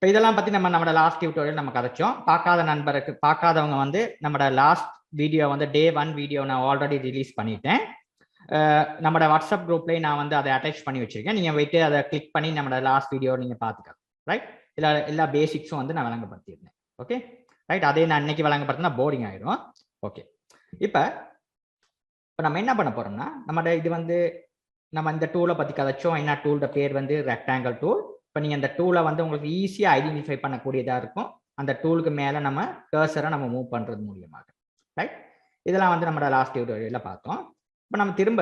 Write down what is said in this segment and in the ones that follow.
இப்போ இதெல்லாம் பற்றி நம்மளோட லாஸ்ட் டியூட்டோரியல் நம்ம கதைச்சோம். பார்க்காதவங்க வந்து நம்மளோட லாஸ்ட் வீடியோ வந்து Day 1 வீடியோ நான் ஆல்ரெடி ரிலீஸ் பண்ணிட்டேன். நம்மளோட வாட்ஸ்அப் குரூப்லேயே நான் வந்து அதை அட்டாச் பண்ணி வச்சிருக்கேன். நீங்கள் போயிட்டு அதை கிளிக் பண்ணி நம்மளோட லாஸ்ட் வீடியோ நீங்கள் பார்த்துக்கலாம். ரைட், எல்லா பேசிக்ஸும் வந்து நான் விளங்கப்படுத்தியிருந்தேன். ஓகே ரைட், அதே நான் இன்னைக்கு விளங்கப்படுத்தினா போரிங் ஆயிடும். ஓகே, இப்போ நம்ம என்ன பண்ண போறோம்னா, இது வந்து நம்ம இந்த டூலை பற்றி கதைச்சோம். என்ன டூலோட பேர் வந்து ரெக்டாங்கிள் டூல். இப்போ நீங்கள் அந்த டூலை வந்து உங்களுக்கு ஈஸியாக ஐடென்டிஃபை பண்ணக்கூடியதாக இருக்கும். அந்த டூலுக்கு மேலே நம்ம கர்சரை நம்ம மூவ் பண்ணுறது மூலியமாக. ரைட், இதெல்லாம் வந்து நம்மளோட லாஸ்ட் டியூட்டோரியலில் பார்த்தோம். இப்போ நம்ம திரும்ப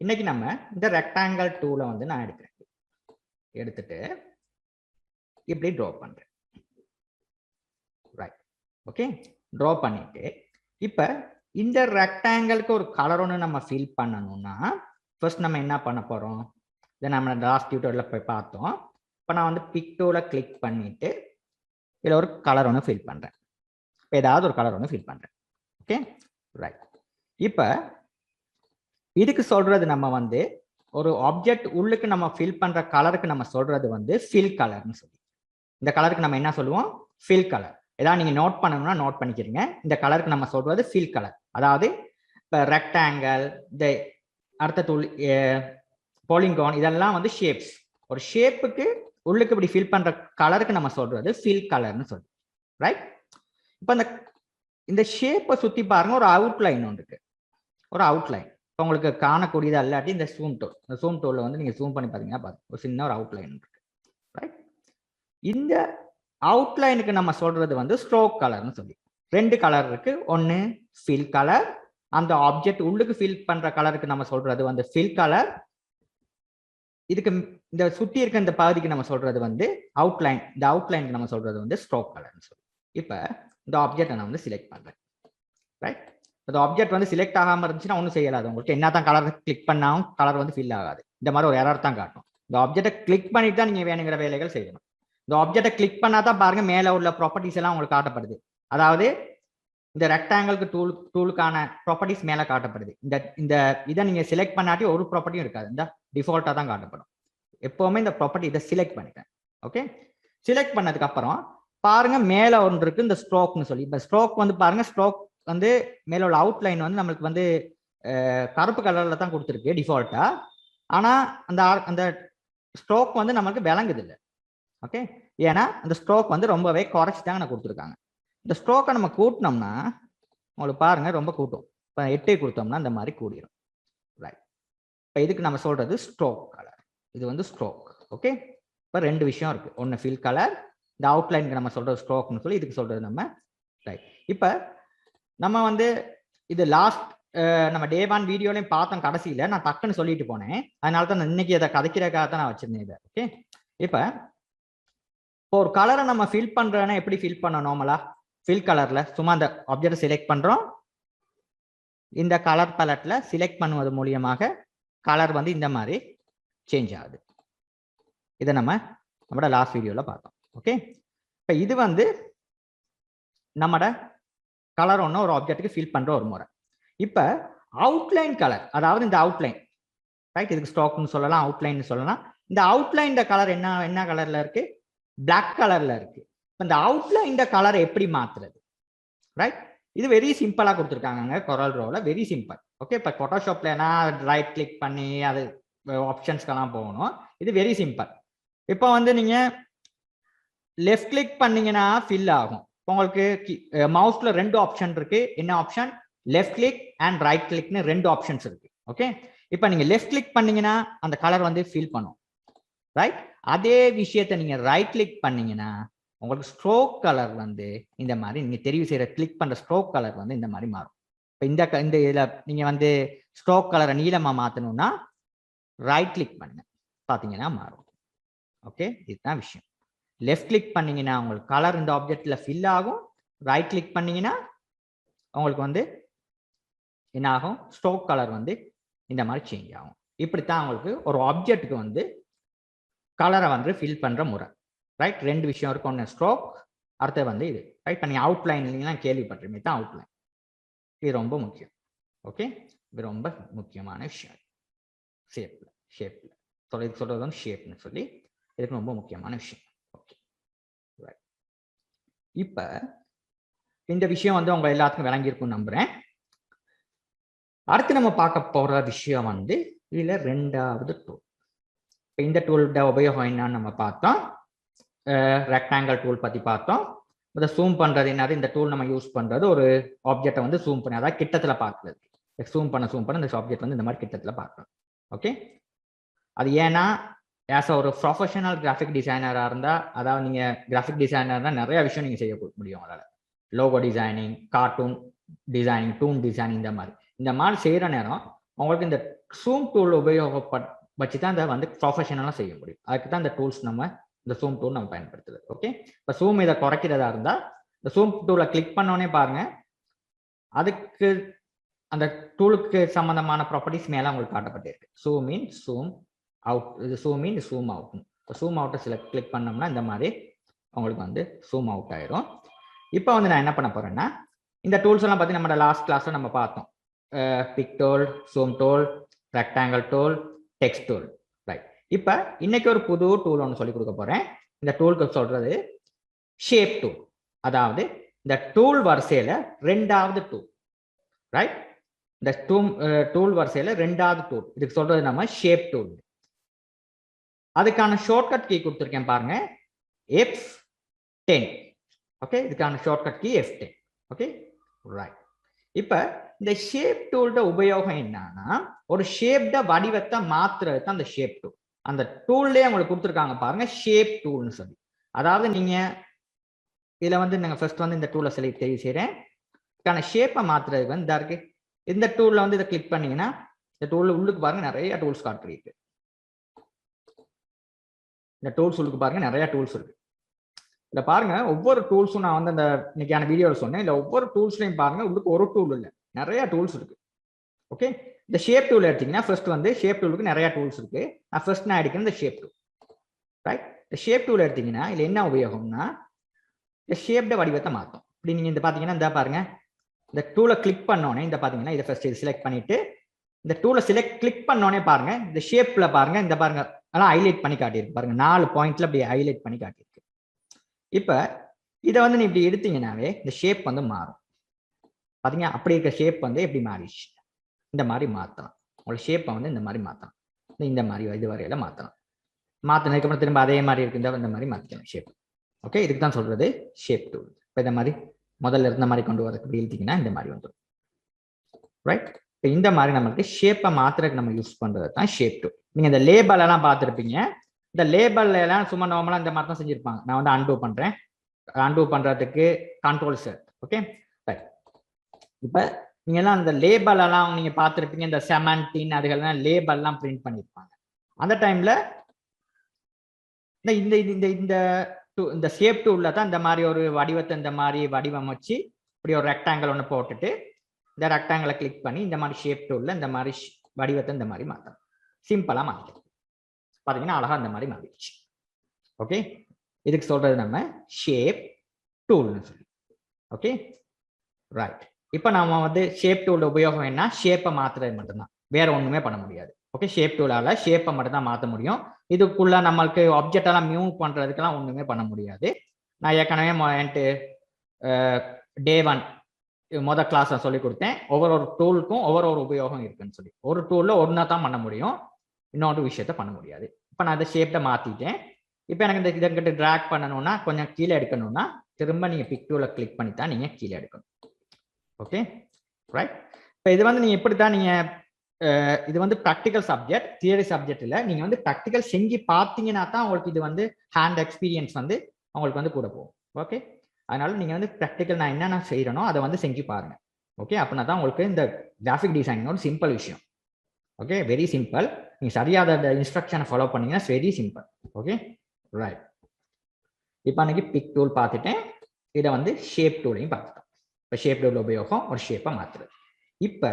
இன்னைக்கு நம்ம இந்த ரெக்டாங்கிள் டூலை வந்து நான் எடுத்துட்டு இப்படி ட்ரா பண்ணுறேன். ரைட், ஓகே, ட்ரா பண்ணிட்டு இப்போ இந்த ரெக்டாங்கிளுக்கு ஒரு கலர் ஒன்று நம்ம ஃபில் பண்ணணும்னா ஃபர்ஸ்ட் நம்ம என்ன பண்ண போகிறோம்? இதை நம்ம லாஸ்ட் டியூட்டோரியலில் போய் பார்த்தோம். இப்போ நான் வந்து பிக் டூலில் கிளிக் பண்ணிட்டு இதில் ஒரு கலர் ஒன்று ஃபில் பண்ணுறேன். இப்போ ஏதாவது ஒரு கலர் ஒன்று ஃபில் பண்ணுறேன். ஓகே ரைட், இப்போ இதுக்கு சொல்றது நம்ம வந்து ஒரு ஆப்ஜெக்ட் உள்ளுக்கு நம்ம ஃபில் பண்ணுற கலருக்கு நம்ம சொல்றது வந்து ஃபில் கலர்னு சொல்லி. இந்த கலருக்கு நம்ம என்ன சொல்லுவோம்? Fill colour. ஏதாவது நீங்கள் நோட் பண்ணணும்னா நோட் பண்ணிக்கிறீங்க. இந்த கலருக்கு நம்ம சொல்றது ஃபில் கலர். அதாவது இப்போ ரெக்டாங்கிள், இந்த அடுத்த டூல் பாலிகான், இதெல்லாம் வந்து ஷேப்ஸ். ஒரு ஷேப்புக்கு உள்ளுக்கு இப்படி ஃபில் பண்ற கலருக்கு நம்ம சொல்றது ஃபில் கலர்னு சொல்லி. ரைட், இப்போ இந்த ஷேப்பை சுற்றி பாருங்க, ஒரு அவுட்லைன் ஒன்று இருக்கு. ஒரு அவுட்லைன் இப்போ உங்களுக்கு காணக்கூடியது அல்லாட்டி இந்த ஜூம் டூலில் வந்து நீங்கள் ஜூம் பண்ணி பார்த்தீங்கன்னா பாருங்க, ஒரு சின்ன ஒரு அவுட்லைன் இருக்கு. ரைட், இந்த அவுட்லைனுக்கு நம்ம சொல்றது வந்து ஸ்ட்ரோக் கலர்னு சொல்லி. ரெண்டு கலர் இருக்கு. ஒன்று ஃபில் கலர், அந்த ஆப்ஜெக்ட் உள்ளுக்கு ஃபில் பண்ற கலருக்கு நம்ம சொல்றது வந்து ஃபில் கலர். இதுக்கு இந்த சுற்றி இருக்க இந்த பகுதிக்கு நம்ம சொல்றது வந்து அவுட்லைன். இந்த அவுட்லைனுக்கு நம்ம சொல்றது வந்து ஸ்ட்ரோக் கலர்னு சொல்லி. இப்போ இந்த ஆப்ஜெக்டை நான் வந்து சிலெக்ட் பண்றேன். ரைட், இந்த ஆப்ஜெக்ட் வந்து சிலெக்ட் ஆகாமல் இருந்துச்சுன்னா ஒன்றும் செய்யலாது. உங்களுக்கு என்ன தான் கலர் கிளிக் பண்ணாலும் கலர் வந்து ஃபில் ஆகாது. இந்த மாதிரி ஒரு எரர் தான் காட்டும். இந்த ஆப்ஜெக்டை கிளிக் பண்ணிட்டு தான் நீங்கள் வேணுங்கிற வேலைகள் செய்யணும். இந்த ஆப்ஜெக்டை கிளிக் பண்ணாதான் பாருங்க மேலே உள்ள ப்ராப்பர்ட்டிஸ் எல்லாம் உங்களுக்கு காட்டப்படுது. அதாவது இந்த ரெக்டாங்கிளுக்கு டூலுக்கான ப்ராப்பர்ட்டிஸ் மேலே காட்டப்படுது. இந்த இதை நீங்க செலக்ட் பண்ணாட்டி ஒரு ப்ராப்பர்ட்டியும் இருக்காது. இந்த டிஃபால்ட்டா தான் காட்டப்படும். எப்பவுமே இந்த ப்ராப்பர்ட்டி இதை செலக்ட் பண்ணிட்டேன். ஓகே, செலக்ட் பண்ணதுக்கு அப்புறம் பாருங்க மேலே ஒன்று இருக்கு, இந்த ஸ்ட்ரோக்னு சொல்லி. இப்போ ஸ்ட்ரோக் வந்து பாருங்க, ஸ்ட்ரோக் வந்து மேலே உள்ள அவுட்லைன் வந்து நம்மளுக்கு வந்து கருப்பு கலர்ல தான் கொடுத்துருக்கு டிஃபால்ட்டா. ஆனா அந்த ஸ்ட்ரோக் வந்து நம்மளுக்கு விளங்குது இல்லை. ஓகே, ஏன்னா அந்த ஸ்ட்ரோக் வந்து ரொம்பவே குறைச்சி தாங்க நான் கொடுத்துருக்காங்க. இந்த ஸ்ட்ரோக்கை நம்ம கூட்டினோம்னா உங்களுக்கு பாருங்க ரொம்ப கூட்டும். இப்போ 8 கொடுத்தோம்னா இந்த மாதிரி கூடிரும். ரைட், இப்போ இதுக்கு நம்ம சொல்றது ஸ்ட்ரோக் கலர். இது வந்து ஸ்ட்ரோக். ஓகே, இப்போ ரெண்டு விஷயம் இருக்கு. ஒன்று ஃபில் கலர், இந்த அவுட்லைனுக்கு நம்ம சொல்றது ஸ்ட்ரோக்னு சொல்லி, இதுக்கு சொல்றது நம்ம. ரைட், இப்போ நம்ம வந்து இது லாஸ்ட் நம்ம Day 1 வீடியோலையும் பார்த்தோம். கடைசியில் நான் டக்குன்னு சொல்லிட்டு போனேன். அதனால தான் நான் இன்னைக்கு அதை கதைக்கிறதுக்காக தான் நான் வச்சிருந்தேன் இதை. ஓகே, இப்போ ஒரு கலரை நம்ம ஃபில் பண்றோன்னா எப்படி ஃபில் பண்ணணும்? நார்மலா ஃபில் கலர்ல சும்மா அந்த ஆப்ஜெக்ட் செலக்ட் பண்றோம். இந்த கலர் பேலட்ல செலக்ட் பண்ணுவது மூலியமாக கலர் வந்து இந்த மாதிரி சேஞ்ச் ஆகுது. இதை நம்மளோட லாஸ்ட் வீடியோல பார்த்தோம். ஓகே, இப்போ இது வந்து நம்மளோட கலர் ஒன்று ஒரு ஆப்ஜெக்ட்டுக்கு ஃபில் பண்ற ஒரு முறை. இப்போ அவுட்லைன் கலர், அதாவது இந்த அவுட்லைன். ரைட், இதுக்கு ஸ்ட்ரோக்னு சொல்லலாம், அவுட்லைன் சொல்லலாம். இந்த அவுட்லைன் கலர் என்ன கலர்ல இருக்கு? பிளாக் கலர்ல இருக்கு. இந்த அவுட்லைன் கலர் எப்படி மாத்துறது? ரைட், இது வெரி சிம்பிளா கொடுத்துருக்காங்க Corel Drawல. Very simple. ஓகே, இப்போ போட்டோஷாப்ல ரைட் கிளிக் பண்ணி அது ஆப்ஷன்ஸ்க்கெல்லாம் போகணும். இது வெரி சிம்பிள். இப்போ வந்து நீங்க லெஃப்ட் கிளிக் பண்ணீங்கன்னா ஃபில் ஆகும். உங்களுக்கு மவுஸ்ல ரெண்டு ஆப்ஷன் இருக்கு. என்ன option? Left click and right கிளிக்னு ரெண்டு ஆப்ஷன்ஸ் இருக்கு. ஓகே, இப்போ நீங்க லெஃப்ட் கிளிக் பண்ணீங்கன்னா அந்த கலர் வந்து ஃபில் பண்ணும். ரைட், அதே விஷயத்தை நீங்க ரைட் கிளிக் பண்ணீங்கன்னா உங்களுக்கு ஸ்ட்ரோக் கலர் வந்து இந்த மாதிரி நீங்க தெரிவு செய்யற கிளிக் பண்ற ஸ்ட்ரோக் கலர் வந்து இந்த மாதிரி மாறும். இப்போ இந்த இதுல நீங்க வந்து ஸ்ட்ரோக் கலரை நீளமா மாத்தணும்னா ரைட் கிளிக் பண்ணுங்க, பாத்தீங்கன்னா மாறும். ஓகே, இதுதான் விஷயம். லெஃப்ட் கிளிக் பண்ணீங்கன்னா உங்களுக்கு கலர் இந்த ஆப்ஜெக்ட்ல ஃபில் ஆகும். ரைட் கிளிக் பண்ணீங்கன்னா உங்களுக்கு வந்து என்ன ஆகும்? ஸ்ட்ரோக் கலர் வந்து இந்த மாதிரி சேஞ்ச் ஆகும். இப்படித்தான் உங்களுக்கு ஒரு ஆப்ஜெக்ட்டுக்கு வந்து கலரை வந்து ஃபில் பண்ற முறை. ரைட், ரெண்டு விஷயம் இருக்கு. ஒன்று ஸ்ட்ரோக், அடுத்தது வந்து இது. ரைட், பண்ணி அவுட்லைன்லாம் கேள்விப்பட்டிருமே தான் அவுட்லைன். இது ரொம்ப முக்கியம். ஓகே, இது ரொம்ப முக்கியமான விஷயம். ஷேப்ல சொல்றது வந்து ஷேப்னு சொல்லி இதுக்கு ரொம்ப முக்கியமான விஷயம். இப்ப இந்த விஷயம் வந்து உங்க எல்லாத்துக்கும் விளங்கியிருக்கும்னு நம்புறேன். அடுத்து நம்ம பார்க்க போற விஷயம் வந்து இதுல 2வது டூல். இந்த டூலோட உபயோகம் என்னன்னு நம்ம பார்த்தோம். ரெக்டாங்கிள் டூல் பத்தி பார்த்தோம். இதை ஜூம் பண்றது என்னது, இந்த டூல் நம்ம யூஸ் பண்றது ஒரு ஆப்ஜெக்டை வந்து ஜூம் பண்ணி, அதாவது கிட்டத்துல பார்க்கறது. ஜூம் பண்ண இந்த ஆப்ஜெக்ட் வந்து இந்த மாதிரி கிட்டத்துல பார்க்கணும். ஓகே, அது ஏன்னா ஆஸ் ஒரு ப்ரொஃபஷனல் கிராஃபிக் டிசைனராக இருந்தால், அதாவது நீங்கள் கிராஃபிக் டிசைனர்னா நிறைய விஷயம் நீங்கள் செய்ய முடியும். உங்களால் லோகோ டிசைனிங், கார்ட்டூன் டிசைனிங், டூன் டிசைனிங் இந்த மாதிரி செய்கிற நேரம் உங்களுக்கு இந்த ஜூம் டூல் வச்சு தான் அதை வந்து ப்ரொஃபஷனலாக செய்ய முடியும். அதுக்கு தான் இந்த டூல்ஸ் இந்த ஜூம் டூல் நம்ம பயன்படுத்துது. ஓகே, இப்போ ஜூம் இதை குறைக்கிறதா இருந்தால் இந்த ஜூம் டூலை கிளிக் பண்ணோன்னே பாருங்க, அதுக்கு அந்த டூலுக்கு சம்பந்தமான ப்ராப்பர்ட்டிஸ் மேலே உங்களுக்கு காட்டப்பட்டிருக்கு. ஜூம் இன், ஜூம் அவுட், இது ஜூம் இன், ஜூம் அவுட். இப்போ ஜூம் அவுட்டை கிளிக் பண்ணோம்னா இந்த மாதிரி உங்களுக்கு வந்து ஜூம் அவுட் ஆயிரும். இப்போ வந்து நான் என்ன பண்ண போறேன்னா, இந்த டூல்ஸ் எல்லாம் பற்றி நம்ம லாஸ்ட் கிளாஸ்ல நம்ம பார்த்தோம். Pick tool, zoom tool, rectangle tool, text tool. Right, இப்போ இன்னைக்கு ஒரு புது டூல் ஒன்று சொல்லி கொடுக்க போறேன். இந்த டூலுக்கு சொல்றது ஷேப் டூல். அதாவது இந்த டூல் வரிசையில 2வது டூல். ரைட், இந்த டூல் வரிசையில 2வது டூல். இதுக்கு சொல்றது நம்ம ஷேப் டூல். அதுக்கான ஷார்ட்கட் கீ கொடுத்துருக்கேன் பாருங்க, F10. ஓகே, இதுக்கான shortcut key F10. Okay, right. இப்போ இந்த ஷேப் டூலோட உபயோகம் என்னன்னா, ஒரு ஷேப்ட வடிவத்தை மாத்துறது தான் அந்த ஷேப் டூல். அந்த டூல்லேயே உங்களுக்கு கொடுத்துருக்காங்க பாருங்க, ஷேப் டூல்னு சொல்லி. அதாவது நீங்க இதுல வந்து நாங்கள் ஃபர்ஸ்ட் வந்து இந்த டூலை தெரிவு செய்கிறேன். இதுக்கான ஷேப்பை மாத்துறதுக்கு வந்து இதா இருக்கு. இந்த டூல்ல வந்து இதை கிளிக் பண்ணீங்கன்னா இந்த டூல்ல உள்ளுக்கு பாருங்க நிறைய டூல்ஸ் காட்டுறீங்க. இந்த டூல்ஸ் உள்ளுக்கு பாருங்க நிறைய டூல்ஸ் இருக்கு. இல்ல பாருங்க, ஒவ்வொரு டூல்ஸும் நான் வந்து அந்த இன்னைக்கான வீடியோவில் சொன்னேன். இல்லை ஒவ்வொரு டூல்ஸ்லையும் பாருங்க உள்ளுக்கு ஒரு டூல் இல்லை, நிறைய டூல்ஸ் இருக்கு. ஓகே, இந்த ஷேப் டூல் எடுத்தீங்கன்னா ஃபர்ஸ்ட் வந்து ஷேப் டூலுக்கு நிறைய டூல்ஸ் இருக்கு. நான் எடுக்கிறேன் இந்த ஷேப் டூல். ரைட், இந்த ஷேப் டூல் எடுத்தீங்கன்னா இதுல என்ன உபயோகம்னா, இந்த ஷேப்ட வடிவத்தை மாற்றும். இப்படி நீங்க இந்த பாத்தீங்கன்னா இந்த பாருங்க, இந்த டூலை கிளிக் பண்ணோன்னே இந்த பாத்தீங்கன்னா இதை ஃபர்ஸ்ட் செலக்ட் பண்ணிட்டு இந்த டூலை கிளிக் பண்ணோன்னே பாருங்க, இந்த ஷேப்ல பாருங்க, இந்த பாருங்க அதெல்லாம் ஹைலைட் பண்ணி காட்டியிருக்கு பாருங்க, 4 பாயிண்ட்ல அப்படி ஹைலைட் பண்ணி காட்டியிருக்கு. இப்ப இதை வந்து நீ இப்படி எடுத்தீங்கன்னாவே இந்த ஷேப் வந்து மாறும். பாத்தீங்க, அப்படி இருக்க ஷேப் வந்து எப்படி மாறிடுச்சு. இந்த மாதிரி மாற்றலாம். உங்களோட ஷேப்பை வந்து இந்த மாதிரி மாற்றலாம். இந்த மாதிரி இது வரையில மாற்றலாம். மாற்றினதுக்கு அப்புறம் திரும்ப அதே மாதிரி இருக்கு இந்த மாதிரி மாற்றிக்கலாம் ஷேப். ஓகே, இதுக்கு தான் சொல்றது ஷேப் டூல். இப்போ இந்த மாதிரி முதல்ல இருந்த மாதிரி கொண்டு வரதுக்கு இப்படி இழுத்தீங்கன்னா இந்த மாதிரி வந்துடும். ரைட், இப்போ இந்த மாதிரி நம்மளுக்கு ஷேப்பை மாத்திரக்கு நம்ம யூஸ் பண்றது தான் ஷேப் டூல். நீங்க இந்த லேபல் எல்லாம் பார்த்துருப்பீங்க. இந்த லேபல் எல்லாம் சும்மா நார்மலா இந்த மாதிரி தான் செஞ்சிருப்பாங்க. நான் வந்து அன்டூ பண்றேன். அன்டூ பண்றதுக்கு கண்ட்ரோல் செட். Okay, right. இப்ப நீங்க எல்லாம் இந்த லேபல் எல்லாம் நீங்க பார்த்துருப்பீங்க. இந்த 17 அதுகள்லாம் லேபல் எல்லாம் பிரிண்ட் பண்ணிருப்பாங்க. அந்த டைம்ல இந்த ஷேப் டூல்ல தான் இந்த மாதிரி ஒரு வடிவத்தை இந்த மாதிரி வடிவமைச்சு இப்படி ஒரு ரெக்டாங்கிள் ஒன்று போட்டுட்டு இந்த ரெக்டாங்கிளை கிளிக் பண்ணி இந்த மாதிரி ஷேப் டூல்ல இந்த மாதிரி வடிவத்தை இந்த மாதிரி மாற்றணும். சிம்பிளா மாற்றணும். பாத்தீங்கன்னா அழகா இந்த மாதிரி மாறிடுச்சு. ஓகே, இதுக்கு சொல்றது நம்ம ஷேப் டூல்னு சொல்லி. Okay, right. இப்போ நம்ம வந்து ஷேப் டூல் உபயோகம் என்ன, ஷேப்பை மாத்துறது மட்டும்தான், வேற ஒண்ணுமே பண்ண முடியாது. ஓகே, ஷேப் டூலால ஷேப்பை மட்டும் தான் மாற்ற முடியும். இதுக்குள்ள நம்மளுக்கு ஆப்ஜெக்ட் எல்லாம் மூவ் பண்றதுக்கெல்லாம் ஒண்ணுமே பண்ண முடியாது. நான் ஏற்கனவே டே 1 முதல் கிளாஸ் சொல்லி கொடுத்தேன். ஒவ்வொரு டூலுக்கும் ஒவ்வொரு உபயோகம் இருக்குன்னு சொல்லி. ஒரு டூல்ல ஒன்னா தான் பண்ண முடியும், இன்னொரு விஷயத்த பண்ண முடியாது. இப்போ நான் இந்த ஷேப்பை மாத்திட்டேன். இப்போ எனக்கு இந்த இதங்கிட்ட டிராக் பண்ணணும்னா கொஞ்சம் கீழே எடுக்கணும்னா திரும்ப நீங்க பிக் டூலை கிளிக் பண்ணி தான் நீங்க கீழே எடுக்கணும். Okay, right. இப்போ இது வந்து நீங்க எப்படித்தான் நீங்க இது வந்து ப்ராக்டிக்கல் சப்ஜெக்ட், தியரி சப்ஜெக்ட் இல்லை. நீங்க வந்து ப்ராக்டிக்கல் செஞ்சு பார்த்தீங்கன்னா தான் உங்களுக்கு இது வந்து ஹேண்ட் எக்ஸ்பீரியன்ஸ் வந்து உங்களுக்கு வந்து கூட போகும். ஓகே, அதனால நீங்க வந்து ப்ராக்டிக்கல் நான் என்னென்ன செய்யறனோ அதை வந்து செஞ்சு பாருங்க. ஓகே, அப்படின்னா தான் உங்களுக்கு இந்த கிராஃபிக் டிசைனிங் ஒரு சிம்பிள் விஷயம். Okay, very simple. நீங்க சரியாத இன்ஸ்ட்ரக்ஷனை ஃபாலோ பண்ணீங்கன்னா வெரி சிம்பிள். Okay, right. இப்போ அன்னைக்கு பிக் டூல் பார்த்துட்டேன். இதை வந்து ஷேப் டூலையும் பார்த்துட்டோம். இப்போ ஷேப் டூல் உபயோகம் ஒரு ஷேப்பை மாத்துறது. இப்போ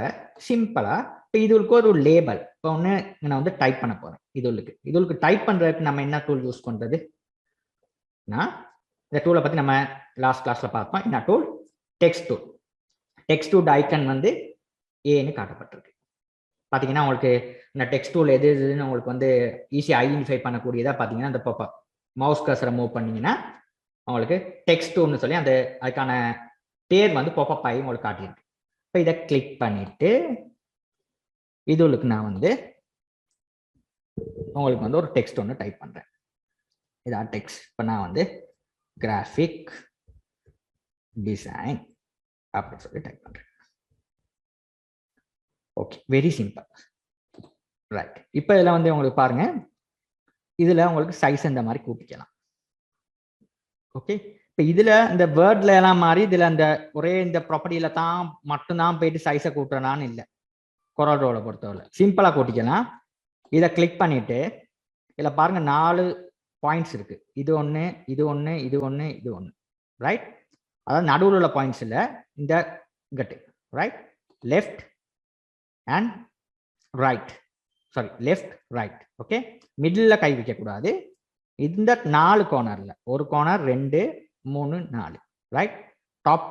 சிம்பிளா இப்போ இதுக்கு ஒரு லேபல் இப்போ ஒன்று நான் வந்து டைப் பண்ண போறேன். இதுக்கு டைப் பண்றதுக்கு நம்ம என்ன டூல் யூஸ் பண்றது? இந்த டூலை பத்தி நம்ம லாஸ்ட் கிளாஸ்ல பார்த்தோம். என்ன tool? Text tool. Text tool icon வந்து ஏன்னு காட்டப்பட்டிருக்கு. பாத்தீங்கன்னா உங்களுக்கு இந்த டெக்ஸ்ட் டூல் எது எதுன்னு உங்களுக்கு வந்து ஈஸியாக ஐடென்டிஃபை பண்ணக்கூடியதா பாத்தீங்கன்னா இந்த மவுஸ் கர்சரை மூவ் பண்ணீங்கன்னா உங்களுக்கு டெக்ஸ்ட் ஒன்று சொல்லி அந்த அதுக்கான பேர் வந்து பாப்பப் ஆகி உங்களுக்கு காட்டியிருக்கு. இப்போ இதை கிளிக் பண்ணிட்டு இதுக்கு நான் வந்து உங்களுக்கு வந்து ஒரு டெக்ஸ்ட் ஒன்று டைப் பண்றேன். இதான் டெக்ஸ்ட். இப்போ நான் வந்து கிராஃபிக் டிசைன் அப்படின்னு சொல்லி டைப் பண்றேன். Okay, very simple. ரைட். இப்போ இதில் வந்து உங்களுக்கு பாருங்க, இதுல உங்களுக்கு சைஸ் இந்த மாதிரி கூட்டிக்கலாம். ஓகே, இப்போ இதுல இந்த வேர்ட்ல எல்லாம் மாதிரி இதுல அந்த ஒரே இந்த ப்ராப்பர்ட்டியில தான் மட்டும்தான் போயிட்டு சைஸை கூட்டுறான்னு இல்லை. கொரோடோவை பொறுத்தவரை சிம்பிளா கூட்டிக்கலாம். இதை கிளிக் பண்ணிட்டு இதுல பாருங்க 4 பாயிண்ட்ஸ் இருக்கு. இது ஒன்று, இது ஒன்று, இது ஒன்று, இது ஒன்று. ரைட். அதாவது நடுவில் உள்ள பாயிண்ட்ஸ் இல்லை, இந்த கட்டு. Right, left and right. Sorry, left right. Okay, middle கை வைக்க கூடாது. இந்த 4 கார்னர்ல ஒரு corner 2 3 4. Right, top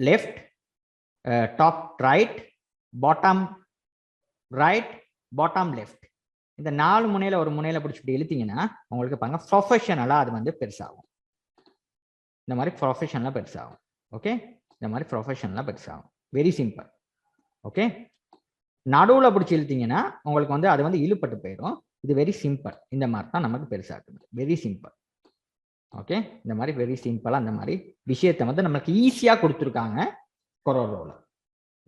left, top right, bottom right, bottom left. இந்த 4 முனையில ஒரு முனையில பிடிச்சிட்டு இழுத்தீங்கன்னா உங்களுக்கு பாருங்க ப்ரொஃபஷனலா அது வந்து பெருசாகும். இந்த மாதிரி ப்ரொஃபஷனலா பெருசாகும். ஓகே, இந்த மாதிரி ப்ரொஃபஷனலா பெருசாகும். Very simple. ஓகே, நடுவுல பிடிச்சி இழுத்தீங்கன்னா உங்களுக்கு வந்து அது வந்து இழுப்பட்டு போயிடும். இது வெரி சிம்பிள். இந்த மாதிரி தான் நமக்கு பெருசாக்குது. Very simple. ஓகே, இந்த மாதிரி வெரி சிம்பிளா அந்த மாதிரி விஷயத்தை வந்து நமக்கு ஈஸியா கொடுத்துருக்காங்க கொரோரோல.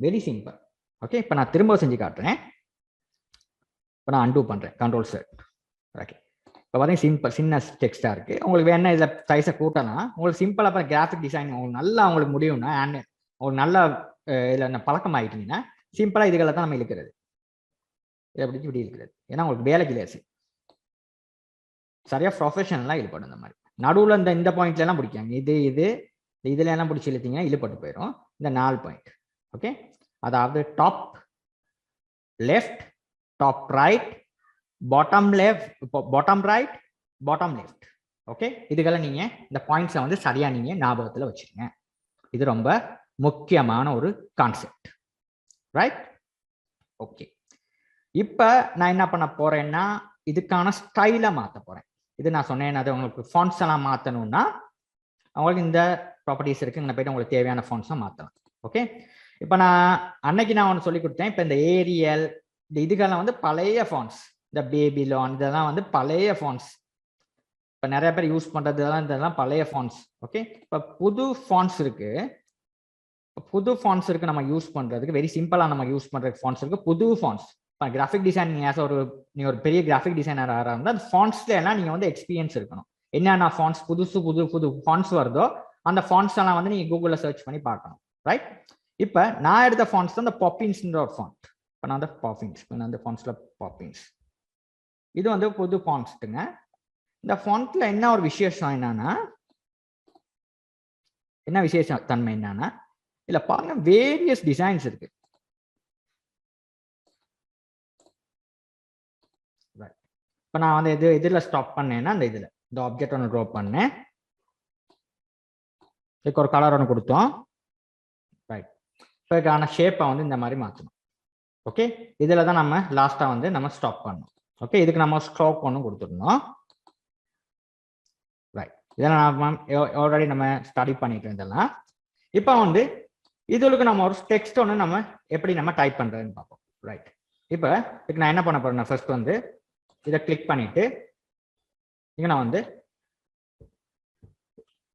Very simple. ஓகே, இப்போ நான் திரும்ப செஞ்சு காட்டுறேன். இப்போ நான் அன்டூ பண்றேன், கண்ட்ரோல் செட். ஓகே, இப்போ பார்த்தீங்கன்னா சிம்பிள் சின்ன டெக்ஸ்டா இருக்கு. உங்களுக்கு வேணா இதில் சைஸை கூட்டலாம். உங்களுக்கு சிம்பிளா அப்புறம் கிராஃபிக் டிசைன் உங்களுக்கு நல்லா உங்களுக்கு முடியும்னா அண்ட் உங்களுக்கு நல்லா இதில் பழக்கம் ஆகிட்டீங்கன்னா சிம்பிளா இதுகளை தான் நம்ம இழுக்கிறது. இதை பிடிச்சி இப்படி இழுக்கிறது. ஏன்னா உங்களுக்கு வேலைக்கு லேசி சரியா ப்ரொஃபஷனலா இழுப்படும். இந்த மாதிரி நடுவில் இந்த பாயிண்ட்ல எல்லாம் பிடிக்காங்க. இதுல எல்லாம் பிடிச்சி இழுத்தீங்கன்னா இழுப்பட்டு போயிடும். இந்த 4 பாயிண்ட். ஓகே, அதாவது top left, top right, bottom left, bottom right, bottom left. Okay, இதுகளை நீங்க இந்த பாயிண்ட்ஸை வந்து சரியா நீங்க ஞாபகத்தில் வச்சுக்கோங்க. இது ரொம்ப முக்கியமான ஒரு கான்செப்ட். ரைட். ஓகே, இப்போ நான் என்ன பண்ண போறேன்னா இதுக்கான ஸ்டைலை மாற்ற போறேன். இது நான் சொன்னேன், அது உங்களுக்கு ஃபாண்ட்ஸ் எல்லாம் மாற்றணும்னா உங்களுக்கு இந்த ப்ராப்பர்ட்டிஸ் இருக்கு. இங்கே போயிட்டு உங்களுக்கு தேவையான ஃபாண்ட்ஸை மாற்றலாம். ஓகே, இப்போ நான் ஒன்று சொல்லி கொடுத்தேன். இப்போ இந்த ஏரியல் இந்த இதுக்கெல்லாம் வந்து பழைய ஃபாண்ட்ஸ், இந்த பேபிலான் இதெல்லாம் வந்து பழைய ஃபாண்ட்ஸ். இப்போ நிறைய பேர் யூஸ் பண்றதுலாம் இதெல்லாம் பழைய ஃபாண்ட்ஸ். ஓகே, இப்போ புது ஃபாண்ட்ஸ் இருக்கு. நம்ம யூஸ் பண்றதுக்கு வெரி சிம்பிளா நம்ம யூஸ் பண்றதுக்கு ஃபாண்ட்ஸ் இருக்கு. புது ஃபாண்ட்ஸ். இப்போ கிராஃபிக் டிசைன் நீ ஒரு பெரிய கிராஃபிக் டிசைனர் இருந்தால் அந்த ஃபாண்ட்ஸ்ல எல்லாம் நீங்க வந்து எக்ஸ்பீரியன்ஸ் இருக்கணும். என்னென்ன ஃபாண்ட்ஸ் புது ஃபாண்ட்ஸ் வருதோ அந்த ஃபாண்ட்ஸ் எல்லாம் வந்து நீங்க கூகுள்ல சர்ச் பண்ணி பார்க்கணும். ரைட். இப்போ நான் எடுத்த ஃபாண்ட்ஸ் தான் இந்த பாப்பின்ஸ்ன்ற ஒரு ஃபாண்ட். இப்போ நான் அந்த ஃபாண்ட்ஸ்ல பாப்பின்ஸ் இது வந்து புது ஃபாண்ட்ஸ்ங்க. இந்த ஃபாண்ட்ல என்ன ஒரு விசேஷம் என்னன்னா தன்மை என்னன்னா இல்ல பாருங்க வேரியஸ் டிசைன்ஸ் இருக்கு. இப்போ நான் வந்து இதில் ஸ்டாப் பண்ணேன்னா இந்த ஆப்ஜெக்ட் ஒன்று ட்ரா பண்ணேன். இதுக்கு ஒரு கலர் ஒன்று கொடுத்தோம். ரைட். இப்போ இதுக்கான ஷேப்பை வந்து இந்த மாதிரி மாற்றணும். ஓகே, இதில் தான் நம்ம லாஸ்ட்டாக வந்து நம்ம ஸ்டாப் பண்ணணும். ஓகே, இதுக்கு நம்ம ஸ்ட்ரோக் ஒன்று கொடுத்துருந்தோம். ரைட். இதெல்லாம் நம்ம ஆல்ரெடி நம்ம ஸ்டடி பண்ணிட்டு இருந்தெல்லாம். இப்போ வந்து இதுக்கு நம்ம ஒரு டெக்ஸ்ட் ஒன்று நம்ம எப்படி நம்ம டைப் பண்ணுறதுன்னு பார்ப்போம். ரைட். இப்போ இதுக்கு நான் என்ன பண்ண போறேன்னா ஃபர்ஸ்ட் வந்து இதை கிளிக் பண்ணிட்டு இங்கே நான் வந்து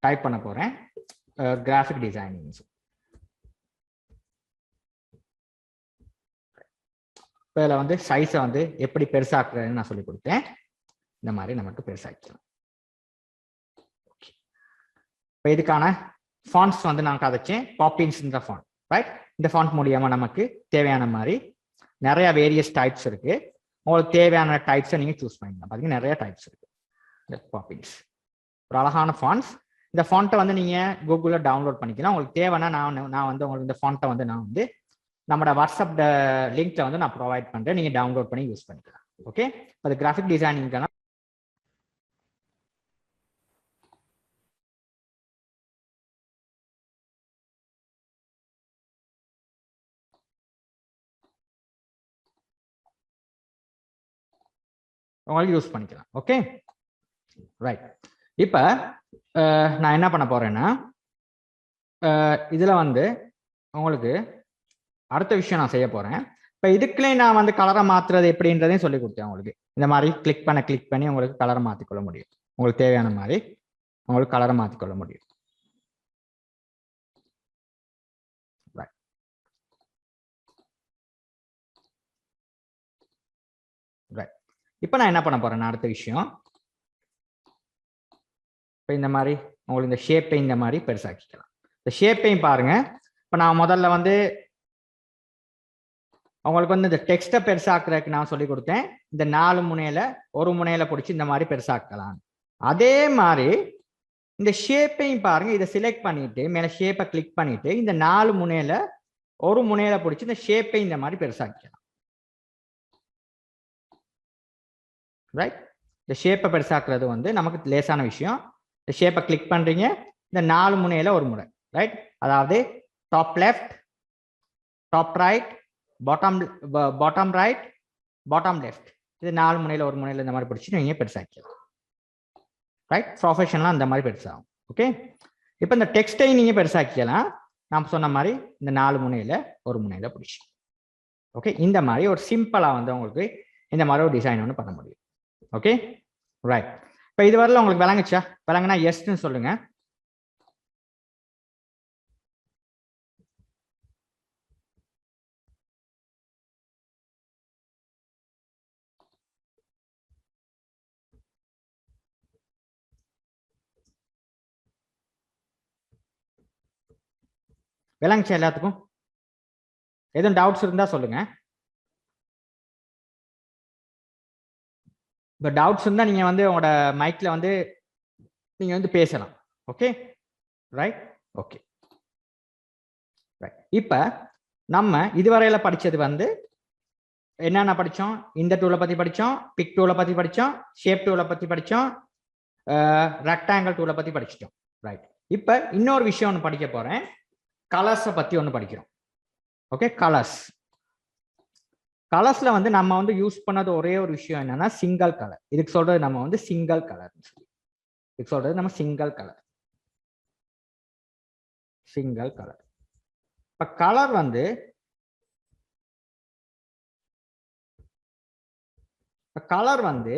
டைப் பண்ண போறேன் கிராஃபிக் டிசைனிங். இப்போ இதில் வந்து சைஸை வந்து எப்படி பெருசாக்குறதுன்னு நான் சொல்லி கொடுத்தேன். இந்த மாதிரி நமக்கு பெருசாக்கலாம். இப்போ இதுக்கான ஃபாண்ட்ஸ் வந்து நான் கதைச்சேன். பாப்பின்ஸ்ன்ற ஃபாண்ட். ரைட். இந்த ஃபாண்ட் மூலியமா நமக்கு தேவையான மாதிரி நிறைய வேரியஸ் டைப்ஸ் இருக்கு. உங்களுக்கு தேவையான டைப்ஸை நீங்க சூஸ் பண்ணிக்கலாம். பார்த்தீங்கன்னா நிறைய டைப்ஸ் இருக்கு. இந்த பாப்பின்ஸ் ஒரு அழகான ஃபாண்ட்ஸ். இந்த ஃபாண்ட்டை வந்து நீங்க கூகுள்ல டவுன்லோட் பண்ணிக்கலாம். உங்களுக்கு தேவைன்னா நான் வந்து உங்களுக்கு இந்த ஃபாண்ட்டை வந்து நான் வந்து நம்மளோட வாட்ஸ்அப் லிங்க்ல வந்து நான் ப்ரொவைட் பண்றேன். நீங்க டவுன்லோட் பண்ணி யூஸ் பண்ணிக்கலாம். ஓகே, அது கிராஃபிக் டிசைனிங்கான உங்களுக்கு யூஸ் பண்ணிக்கலாம். Okay, right. இப்போ நான் என்ன பண்ண போறேன்னா இதுல வந்து உங்களுக்கு அடுத்த விஷயம் நான் செய்ய போறேன். இப்போ இதுக்குள்ளே நான் வந்து கலரை மாத்துறது எப்படின்றதையும் சொல்லி கொடுத்தேன் உங்களுக்கு. இந்த மாதிரி கிளிக் பண்ணி உங்களுக்கு கலரை மாற்றிக்கொள்ள முடியும். உங்களுக்கு தேவையான மாதிரி உங்களுக்கு கலரை மாற்றிக்கொள்ள முடியும். இப்போ நான் என்ன பண்ண போறேன், அடுத்த விஷயம் இப்போ இந்த மாதிரி உங்களுக்கு இந்த ஷேப்பை இந்த மாதிரி பெருசாக்கிக்கலாம். இந்த ஷேப்பையும் பாருங்க. இப்போ நான் முதல்ல வந்து உங்களுக்கு வந்து இந்த டெக்ஸ்ட்டை பெருசாக்குறதுக்கு நான் சொல்லி கொடுத்தேன். இந்த 4 முனையில ஒரு முனையில பிடிச்சி இந்த மாதிரி பெருசாக்கலாம். அதே மாதிரி இந்த ஷேப்பையும் பாருங்க. இதை செலக்ட் பண்ணிட்டு மேல ஷேப்பை கிளிக் பண்ணிட்டு இந்த 4 முனையில ஒரு முனையில பிடிச்சி இந்த ஷேப்பை இந்த மாதிரி பெருசாக்கலாம். ரைட். இந்த ஷேப்பை பெருசாக்குறது வந்து நமக்கு லேசான விஷயம். இந்த ஷேப்பை கிளிக் பண்றீங்க. இந்த 4 முனையில ஒரு முறை. ரைட். அதாவது top left, top right, bottom right, bottom left. இது 4 முனையில ஒரு முனையில இந்த மாதிரி பிடிச்சி நீங்க பெருசாக்கலாம். ரைட். ப்ரொஃபஷனலாக அந்த மாதிரி பெருசாகும். ஓகே. இப்போ இந்த டெக்ஸ்டை நீங்க பெருசாக்கலாம். நான் சொன்ன மாதிரி இந்த 4 முனையில ஒரு முனையில பிடிச்சி. ஓகே. இந்த மாதிரி ஒரு சிம்பிளா வந்து உங்களுக்கு இந்த மாதிரி ஒரு டிசைன் ஒன்று பண்ண முடியும். ஓகே. ரைட். இப்போ இது வரல உங்களுக்கு விளங்குச்சா? விளங்குனா எஸ்ன்னு சொல்லுங்க. விளங்குச்சா எல்லாத்துக்கும்? எதுவும் டவுட்ஸ் இருந்தா சொல்லுங்க. இப்போ டவுட்ஸ் இருந்தால் நீங்கள் வந்து உங்களோட மைக்கில் வந்து நீங்கள் வந்து பேசலாம். ஓகே. ரைட். ஓகே. ரைட். இப்போ நம்ம இதுவரையில் படித்தது வந்து என்னென்ன படித்தோம்? இந்த டூலை பற்றி படித்தோம், பிக் டூலை பற்றி படித்தோம், ஷேப் டூலை பற்றி படித்தோம், ரெக்டாங்கிள் டூலை பற்றி படிச்சிட்டோம். ரைட். இப்போ இன்னொரு விஷயம் ஒன்று படிக்க போகிறேன். கலர்ஸை பற்றி ஒன்று படிக்கிறோம். ஓகே. கலர்ஸ்ல வந்து நம்ம வந்து யூஸ் பண்ணது ஒரே ஒரு விஷயம் என்னன்னா சிங்கிள் கலர். இதுக்கு சொல்றது நம்ம வந்து சிங்கிள் கலர் சொல்லி. இதுக்கு சொல்றது நம்ம சிங்கிள் கலர். இப்ப கலர் வந்து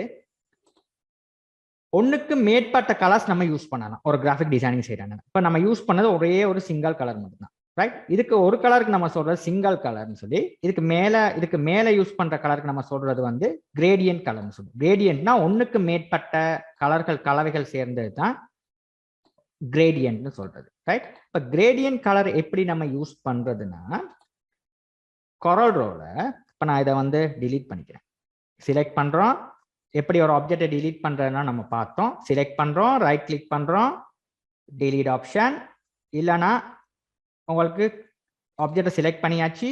ஒண்ணுக்கு மேற்பட்ட கலர்ஸ் நம்ம யூஸ் பண்ணலாம் ஒரு கிராஃபிக் டிசைனிங் செய்யறாங்க. இப்ப நம்ம யூஸ் பண்ணது ஒரே ஒரு சிங்கிள் கலர் மட்டும்தான். ரைட். இதுக்கு ஒரு கலருக்கு நம்ம சொல்றது சிங்கிள் கலர்னு சொல்லி, இதுக்கு மேல யூஸ் பண்ற கலருக்கு நம்ம சொல்றது வந்து கிரேடியன்ட் கலர்னு சொல்லி. கிரேடியன்ட்னா ஒண்ணுக்கு மேற்பட்ட கலவைகள் சேர்ந்தது தான் கிரேடியன்ட்னு சொல்றது. ரைட். இப்ப கிரேடியன்ட் கலர் எப்படி நம்ம யூஸ் பண்றதுன்னா, CorelDRAWல இப்ப நான் இதை வந்து டிலீட் பண்ணிக்கிறேன். செலக்ட் பண்றோம். எப்படி ஒரு ஆப்ஜெக்டை டிலீட் பண்றதுன்னா நம்ம பார்த்தோம். செலக்ட் பண்றோம், ரைட் கிளிக் பண்றோம், டிலீட் ஆப்ஷன். இல்லைன்னா உங்களுக்கு ஆப்ஜெக்டை செலக்ட் பண்ணியாச்சு,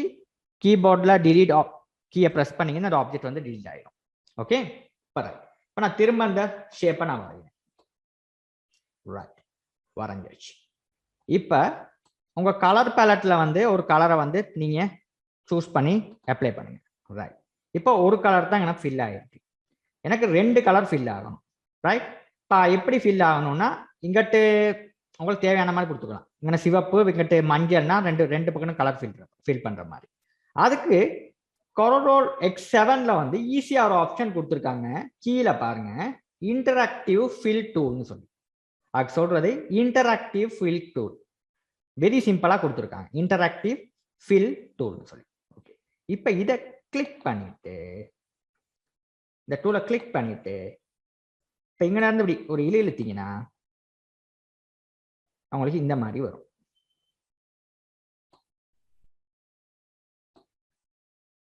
கீபோர்டில் டிலீட் கீயை ப்ரெஸ் பண்ணீங்கன்னா அந்த ஆப்ஜெக்ட் வந்து டிலீட் ஆகிடும். ஓகே. இப்போ நான் திரும்ப அந்த ஷேப்பை நான் வரைகிறேன். ரைட். வரைஞ்சிருச்சு. இப்போ உங்கள் கலர் பேலட்டில் வந்து ஒரு கலரை வந்து நீங்கள் சூஸ் பண்ணி அப்ளை பண்ணுங்க. ரைட். இப்போ ஒரு கலர் தான் எனக்கு ஃபில் ஆகிருக்கு. எனக்கு 2 கலர் ஃபில் ஆகணும். ரைட். இப்போ எப்படி ஃபில் ஆகணும்னா இங்கிட்டு உங்களுக்கு தேவையான மாதிரி கொடுத்துக்கலாம். இங்கே சிவப்பு, இங்கிட்டு மஞ்சள்னா ரெண்டு பக்கம் கலர் ஃபில் பண்ற மாதிரி. அதுக்கு CorelDRAW X7ல வந்து ஈஸியா ஒரு ஆப்ஷன் கொடுத்துருக்காங்க. கீழே பாருங்க, இன்டராக்டிவ் ஃபில் டூல்னு சொல்லி. அதுக்கு சொல்றது இன்டராக்டிவ் ஃபில் டூல். வெரி சிம்பிளா கொடுத்துருக்காங்க, இன்டராக்டிவ் ஃபில் டூல்னு சொல்லி. ஓகே. இப்போ இதை கிளிக் பண்ணிட்டு இந்த டூலை கிளிக் பண்ணிட்டு இப்போ இங்க இருந்து இப்படி ஒரு இழு இழுத்தீங்கன்னா அவங்களுக்கு இந்த மாதிரி வரும்.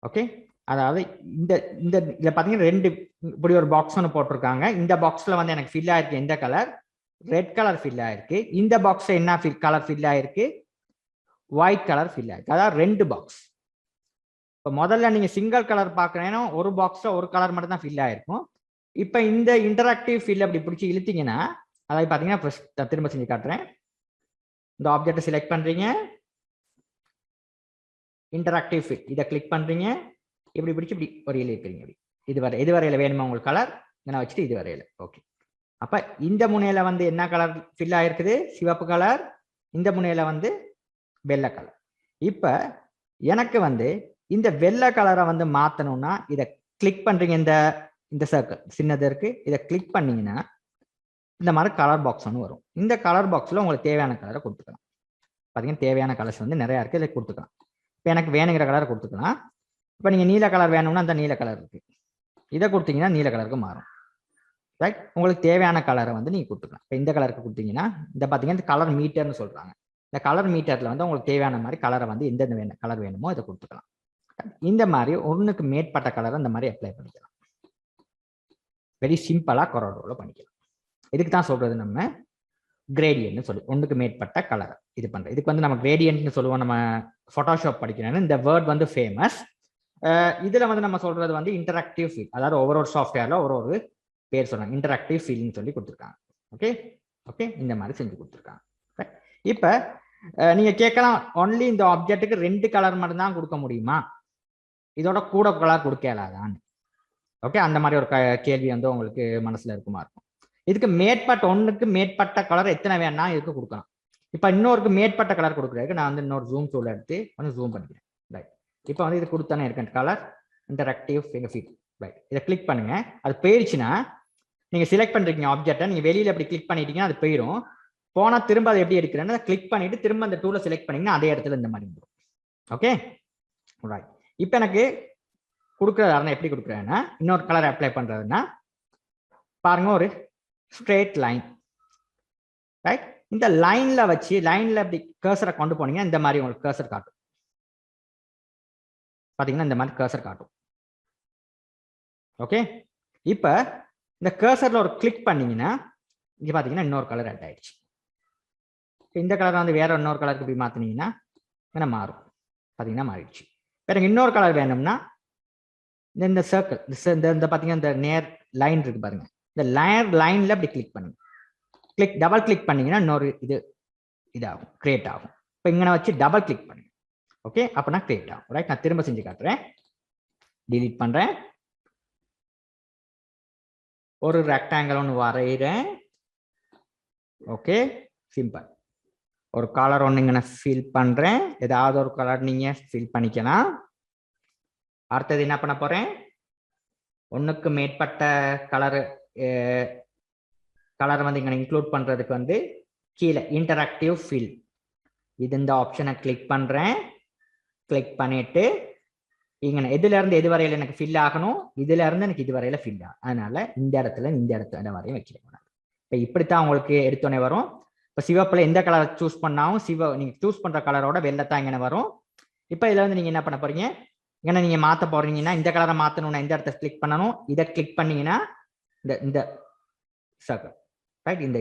ஓகே. அதாவது இந்த இந்த இதில் பார்த்தீங்கன்னா 2 இப்படி ஒரு பாக்ஸ் ஒன்று போட்டிருக்காங்க. இந்த பாக்ஸில் வந்து எனக்கு ஃபில் ஆயிருக்கு எந்த கலர்? ரெட் கலர் ஃபில் ஆயிருக்கு. இந்த பாக்ஸில் என்ன கலர் ஃபில் ஆயிருக்கு? ஒயிட் கலர் ஃபில் ஆயிருக்கு. அதாவது 2 பாக்ஸ். இப்போ முதல்ல நீங்கள் சிங்கிள் கலர் பார்க்குறேன்னா ஒரு பாக்ஸில் ஒரு கலர் மட்டும் தான் ஃபில் ஆயிருக்கும். இப்போ இந்த இன்டராக்டிவ் ஃபில் அப்படி பிடிச்சி இழுத்தீங்கன்னா அதாவது பார்த்தீங்கன்னா திரும்ப செஞ்சு காட்டுறேன். இந்த ஆப்ஜெக்டை செலக்ட் பண்றீங்க, இன்டராக்டிவ் ஃபில் இதை கிளிக் பண்றீங்க, இப்படி பிடிச்சி இப்படி ஒரு இலை இருக்கிறீங்க. இது வரையில வேணுமா உங்களுக்கு கலர்? நான் வச்சுட்டு இது வரையில. ஓகே. அப்ப இந்த முனையில வந்து என்ன கலர் ஃபில் ஆயிருக்குது? சிவப்பு கலர். இந்த முனையில வந்து வெள்ளை கலர். இப்ப எனக்கு வந்து இந்த வெள்ளை கலரை வந்து மாத்தணும்னா இதை கிளிக் பண்றீங்க. இந்த சர்க்கிள் சின்னது இருக்கு. இதை கிளிக் பண்ணீங்கன்னா இந்த மாதிரி கலர் பாக்ஸ் ஒன்று வரும். இந்த கலர் பாக்ஸ்ல உங்களுக்கு தேவையான கலரை கொடுத்துக்கலாம். பார்த்தீங்கன்னா தேவையான கலர்ஸ் வந்து நிறைய இருக்கு. இதை கொடுத்துக்கலாம். இப்போ எனக்கு வேணுங்கிற கலரை கொடுத்துக்கலாம். இப்போ நீங்க நீல கலர் வேணும்னா அந்த நீல கலர் இருக்கு. இதை கொடுத்தீங்கன்னா நீல கலருக்கு மாறும். ரைட்? உங்களுக்கு தேவையான கலரை வந்து நீங்க கொடுத்துக்கலாம். இப்போ இந்த கலருக்கு கொடுத்தீங்கன்னா இந்த பார்த்தீங்கன்னா இந்த கலர் மீட்டர்னு சொல்றாங்க. இந்த கலர் மீட்டர்ல வந்து உங்களுக்கு தேவையான மாதிரி கலரை வந்து எந்தெந்த கலர் வேணுமோ இதை கொடுத்துக்கலாம். இந்த மாதிரி ஒன்றுக்கு மேற்பட்ட கலரை இந்த மாதிரி அப்ளை பண்ணிக்கலாம். வெரி சிம்பிளா கொரோடோல பண்ணிக்கலாம். இதுக்கு தான் சொல்றது நம்ம கிரேடியன்ட்னு சொல்லி ஒன்றுக்கு மேற்பட்ட கலர் இது பண்றது. இதுக்கு வந்து நம்ம கிரேடியன்ட்னு சொல்லுவோம். நம்ம போட்டோஷாப் படிக்கிறோம். இந்த வேர்ட் வந்து ஃபேமஸ். இதுல வந்து நம்ம சொல்றது வந்து இன்டராக்டிவ் ஃபீல். அதாவது ஒவ்வொரு சாஃப்ட்வேர்ல ஒரு பேர் சொல்றாங்க. இன்டராக்டிவ் ஃபீல்னு சொல்லி கொடுத்துருக்காங்க. ஓகே ஓகே இந்த மாதிரி செஞ்சு கொடுத்துருக்காங்க. இப்ப நீங்க கேட்கலாம், ஒன்லி இந்த ஆப்ஜெக்ட்டுக்கு 2 கலர் மட்டும் தான் கொடுக்க முடியுமா? இதோட கூட கலர் கொடுக்க இயலாதான்னு. ஓகே அந்த மாதிரி ஒரு கேள்வி வந்து உங்களுக்கு மனசுல இருக்குமா இருக்கும். இதுக்கு மேற்பட்ட ஒன்றுக்கு மேற்பட்ட கலர் எத்தனை வேணா இதுக்கு கொடுக்கலாம். இப்ப இன்னொருக்கு மேற்பட்ட கலர் கொடுக்குறதுக்கு நான் வந்து இன்னொரு ஜூம் டூல் எடுத்து கொஞ்சம் ஜூம் பண்ணிக்கிறேன். ரைட்? இப்போ வந்து இது கொடுத்தானே இருக்கேன் colour interactive finger feed. Right? இதை கிளிக் பண்ணுங்க. அது போயிடுச்சுன்னா நீங்க செலக்ட் பண்றீங்க ஆப்ஜெக்டை. நீங்க வெளியில அப்படி கிளிக் பண்ணிட்டீங்கன்னா அது போயிடும். போனா திரும்ப அதை எப்படி எடுக்கிறேன்னு கிளிக் பண்ணிட்டு திரும்ப அந்த டூலை செலக்ட் பண்ணீங்கன்னா அதே இடத்துல இந்த மாதிரி வரும். Okay right? இப்போ எனக்கு கொடுக்குறதா எப்படி கொடுக்குறேன்னா இன்னொரு கலர் அப்ளை பண்றதுன்னா பாருங்க ஒரு ஸ்ட்ரெயிட் லைன். ரைட்? இந்த லைன்ல வச்சு லைன்ல இப்படி கர்சரை கொண்டு போனீங்கன்னா இந்த மாதிரி உங்களுக்கு கர்சர் காட்டும். பாத்தீங்கன்னா இந்த மாதிரி கர்சர் காட்டும். ஓகே இப்ப இந்த கர்சர்ல ஒரு கிளிக் பண்ணீங்கன்னா இங்க பாத்தீங்கன்னா இன்னொரு கலர் ஆட் ஆயிடுச்சு. இந்த கலர் வந்து வேற இன்னொரு கலருக்கு போய் மாத்தினீங்கன்னா என்ன மாறும்? பாத்தீங்கன்னா மாறிடுச்சு. வேற இன்னொரு கலர் வேணும்னா இந்த சர்க்கிள் இந்த பாத்தீங்கன்னா இந்த நேர் லைன் இருக்கு பாருங்க. இந்த லைன்ல அப்படி கிளிக் பண்ணுங்க. டபுள் கிளிக் பண்ணீங்கன்னா இன்னொரு இதாகும் கிரியேட் ஆகும். இப்போ இங்கே வச்சு டபுள் கிளிக் பண்ணுங்க. ஓகே அப்பனா கிரியேட் ஆகும். ரைட்? நான் திரும்ப செஞ்சு காட்டுறேன். டிலீட் பண்றேன். ஒரு ரெக்டாங்கிள் ஒன்று வரைகிறேன். Okay simple. ஒரு கலர் ஒன்று இங்கே நான் ஃபில் பண்றேன். ஏதாவது ஒரு கலர் நீங்க ஃபில் பண்ணிக்கலாம். அடுத்தது என்ன பண்ண போறேன்? ஒன்றுக்கு மேற்பட்ட கலர் வந்து இங்கே இன்க்ளூட் பண்றதுக்கு வந்து கீழே இன்டராக்டிவ் ஃபீல் இது இந்த ஆப்ஷனை கிளிக் பண்றேன். கிளிக் பண்ணிட்டு இங்க எதுல இருந்து எது வரையில எனக்கு ஃபில் ஆகணும், இதுல இருந்து எனக்கு இது வரையில ஃபில் ஆகும். அதனால இந்த இடத்துல வரையும் வைக்கிறேன். இப்போ இப்படித்தான் உங்களுக்கு எடுத்தோடனே வரும். இப்போ சிவப்புல எந்த கலர் சூஸ் பண்ணாலும் நீங்க சூஸ் பண்ற கலரோட வெள்ளத்தான் இங்கே வரும். இப்போ இதுல வந்து நீங்க என்ன பண்ண போறீங்க? ஏன்னா நீங்க மாத்த போறீங்கன்னா இந்த கலரை மாத்தணும்னா இந்த இடத்த கிளிக் பண்ணணும். இதை கிளிக் பண்ணீங்கன்னா இந்த சர்க்கிள் ரைட் இந்த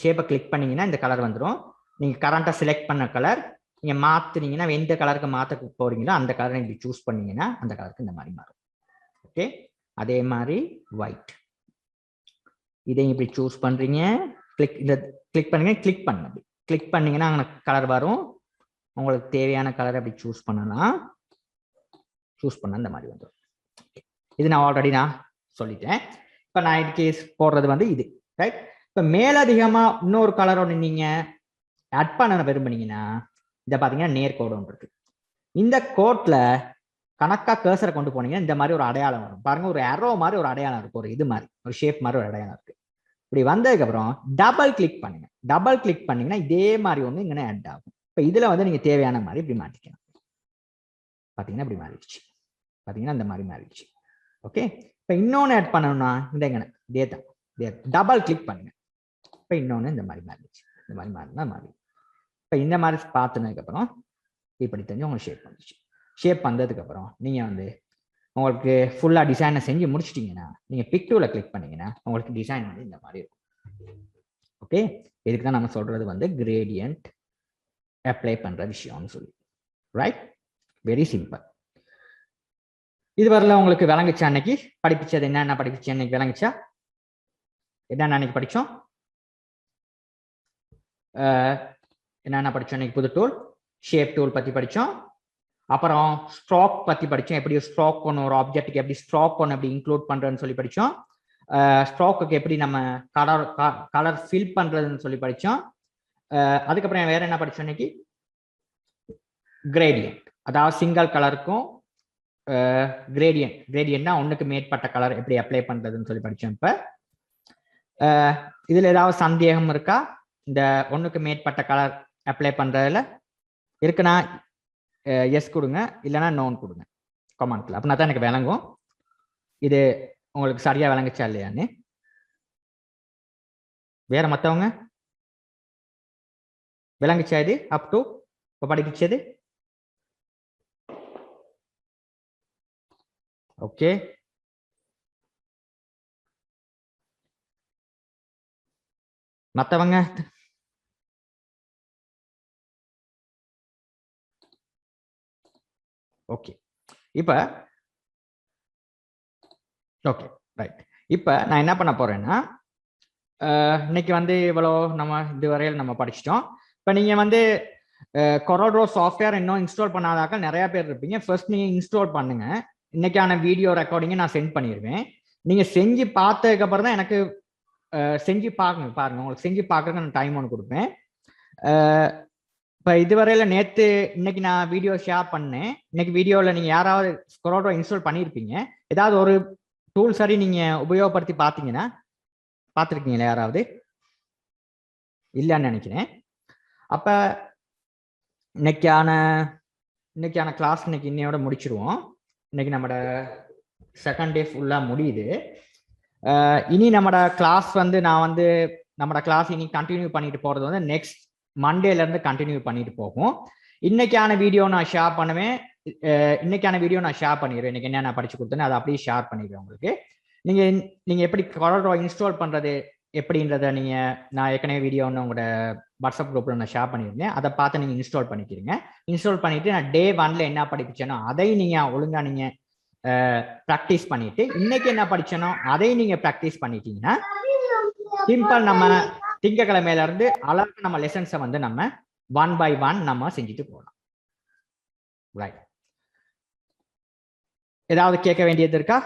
ஷேப்பை கிளிக் பண்ணீங்கன்னா இந்த கலர் வந்துடும். நீங்க கரண்டா செலக்ட் பண்ண கலர் நீங்க மாத்துனீங்கன்னா எந்த கலருக்கு மாத்த போறீங்களோ அந்த கலரை இப்படி சூஸ் பண்ணீங்கன்னா அந்த கலருக்கு இந்த மாதிரி மாறும். ஓகே அதே மாதிரி ஒயிட் இதையும் இப்படி சூஸ் பண்றீங்க. கிளிக் பண்ணுங்க. கிளிக் பண்ணீங்கன்னா அங்கே கலர் வரும். உங்களுக்கு தேவையான கலர் அப்படி சூஸ் பண்ணலாம். சூஸ் பண்ண இந்த மாதிரி வந்துடும். இது நான் ஆல்ரெடி சொல்லிட்டேன். இப்போ நான் இதுக்கு போடுறது வந்து இது ரைட். இப்போ மேலதிகமா இன்னொரு கலர் ஒன்று நீங்க ஆட் பண்ண விரும்புனீங்கன்னா இதை பார்த்தீங்கன்னா நேர்கோடு ஒன்று இருக்கு. இந்த கோட்ல கணக்கா கர்சரை கொண்டு போனீங்கன்னா இந்த மாதிரி ஒரு அடையாளம் வரும் பாருங்க. ஒரு அரோ மாதிரி ஒரு அடையாளம் இருக்கு. ஒரு இது மாதிரி ஒரு ஷேப் மாதிரி ஒரு அடையாளம் இருக்கு. இப்படி வந்ததுக்கு அப்புறம் டபுள் கிளிக் பண்ணுங்க. டபுள் கிளிக் பண்ணீங்கன்னா இதே மாதிரி ஒன்று இங்கே ஆட் ஆகும். இப்போ இதுல வந்து நீங்க தேவையான மாதிரி இப்படி மாற்றிக்கணும். பார்த்தீங்கன்னா இப்படி மாறிடுச்சு. பார்த்தீங்கன்னா இந்த மாதிரி மாறிடுச்சு. ஓகே இப்போ இன்னொன்று ஆட் பண்ணணும்னா இந்த எங்க இதே தான் டபுள் கிளிக் பண்ணுங்க. இப்போ இன்னொன்று இந்த மாதிரி மாறிடுச்சு. இந்த மாதிரி மாறினா மாறி இப்போ இந்த மாதிரி பார்த்துனதுக்கு அப்புறம் இப்படி தெரிஞ்சு உங்களுக்கு ஷேப் வந்துச்சு. ஷேப் வந்ததுக்கு அப்புறம் நீங்க வந்து உங்களுக்கு ஃபுல்லா டிசைனை செஞ்சு முடிச்சிட்டீங்கன்னா நீங்க பிக் டூல கிளிக் பண்ணீங்கன்னா உங்களுக்கு டிசைன் வந்து இந்த மாதிரி இருக்கும். ஓகே இதுக்கு தான் நம்ம சொல்றது வந்து கிரேடியன்ட் அப்ளை பண்ற விஷயம்னு சொல்லி ரைட். Very simple. இது வரல உங்களுக்கு விளங்குச்சா? அன்னைக்கு படிப்பிச்சது என்னென்ன படிப்பிச்சு அன்னைக்கு விளங்குச்சா? என்னென்ன அன்னைக்கு படிச்சோம்? என்னென்ன படிச்சோம் அன்னைக்கு? புது டூல் ஷேப் டூல் பத்தி படிச்சோம். அப்புறம் ஸ்ட்ரோக் பத்தி படிச்சோம். எப்படி ஸ்ட்ரோக் ஒன்று ஒரு ஆப்ஜெக்ட்டுக்கு எப்படி ஸ்ட்ரோக் ஒன்று எப்படி இன்க்ளூட் பண்றேன்னு சொல்லி படிச்சோம். ஸ்ட்ரோக்குக்கு எப்படி நம்ம கலர் ஃபில் பண்றதுன்னு சொல்லி படித்தோம். அதுக்கப்புறம் வேற என்ன படித்தோம் இன்னைக்கு? கிரேடியன்ட், அதாவது சிங்கிள் கலருக்கும் கிரேடியன்ட்னா ஒன்றுக்கு மேற்பட்ட கலர் எப்படி அப்ளை பண்றதுன்னு சொல்லி படித்தோம். இப்போ இதுல ஏதாவது சந்தேகம் இருக்கா? இந்த ஒன்றுக்கு மேற்பட்ட கலர் அப்ளை பண்றதுல இருக்குன்னா எஸ் கொடுங்க, இல்லைன்னா நோன் கொடுங்க கமெண்ட்ல. அப்படின்னா தான் எனக்கு விளங்கும் இது உங்களுக்கு சரியா விளங்குச்சா இல்லையான்னு. வேற மற்றவங்க விளங்குச்சா இது அப் டு இப்போ படிச்சது? ஓகே, மற்றவங்க ஓகே. இப்போ ஓகே ரைட். இப்போ நான் என்ன பண்ண போறேன்னா, இன்னைக்கு வந்து இவ்வளோ நம்ம இதுவரையில் நம்ம படிச்சிட்டோம். இப்போ நீங்க வந்து கொரோட்ரோ சாஃப்ட்வேர் இன்னும் இன்ஸ்டால் பண்ணாதாக்க நிறைய பேர் இருப்பீங்க. ஃபர்ஸ்ட் நீங்க இன்ஸ்டால் பண்ணுங்க. இன்னைக்கான வீடியோ ரெக்கார்டிங்கை நான் சென்ட் பண்ணிடுவேன். நீங்க செஞ்சு பார்த்ததுக்கு அப்புறம் தான் எனக்கு செஞ்சு பாருங்க. உங்களுக்கு செஞ்சு பார்க்கறதுக்கு நான் டைம் ஒன்று கொடுப்பேன். இப்போ இதுவரையில நேற்று இன்னைக்கு நான் வீடியோ ஷேர் பண்ணேன். இன்னைக்கு வீடியோவில் நீங்கள் யாராவது கொரோட்ரோ இன்ஸ்டால் பண்ணியிருப்பீங்க. ஏதாவது ஒரு டூல் சரி நீங்கள் உபயோகப்படுத்தி பார்த்தீங்கன்னா, பார்த்துருக்கீங்களா யாராவது? இல்லைன்னு நினைக்கிறேன். அப்போ இன்னைக்கான கிளாஸ் இன்னைக்கு இன்னையோட முடிச்சிருவோம். இன்னைக்கு நம்மளோட செகண்ட் டே ஃபுல்லாக முடியுது. இனி நம்மளோட கிளாஸ் வந்து நான் வந்து நம்மளோட கிளாஸ் இனி கண்டினியூ பண்ணிட்டு போகிறது வந்து நெக்ஸ்ட் மண்டேலேருந்து கண்டினியூ பண்ணிட்டு போகும். இன்னைக்கான வீடியோ நான் ஷேர் பண்ணுவேன். இன்னைக்கு என்ன நான் படிச்சு கொடுத்தேன்னு அதை அப்படியே ஷேர் பண்ணிடுவேன் உங்களுக்கு. நீங்கள் எப்படி கொரோட்ரோ இன்ஸ்டால் பண்ணுறது எப்படின்றத நான் ஏற்கனவே வீடியோ ஒன்று உங்களோட வாட்ஸ்அப் குரூப்பில் நான் ஷேர் பண்ணியிருந்தேன். அதை பார்த்து நீங்கள் இன்ஸ்டால் பண்ணிக்கிறீங்க. இன்ஸ்டால் பண்ணிட்டு நான் டே 1ல என்ன படிச்சேனோ அதை நீங்கள் ஒழுங்காக நீங்கள் ப்ராக்டிஸ் பண்ணிட்டு இன்னைக்கு என்ன படிச்சனோ அதை நீங்கள் ப்ராக்டிஸ் பண்ணிட்டீங்கன்னா சிம்பிள் நம்ம திங்கக்கிழமையில இருந்து அழகாக நம்ம லெசன்ஸை வந்து நம்ம 1 by 1 நம்ம செஞ்சுட்டு போகலாம். ரைட். ஏதாவது கேட்க வேண்டியது இருக்கா?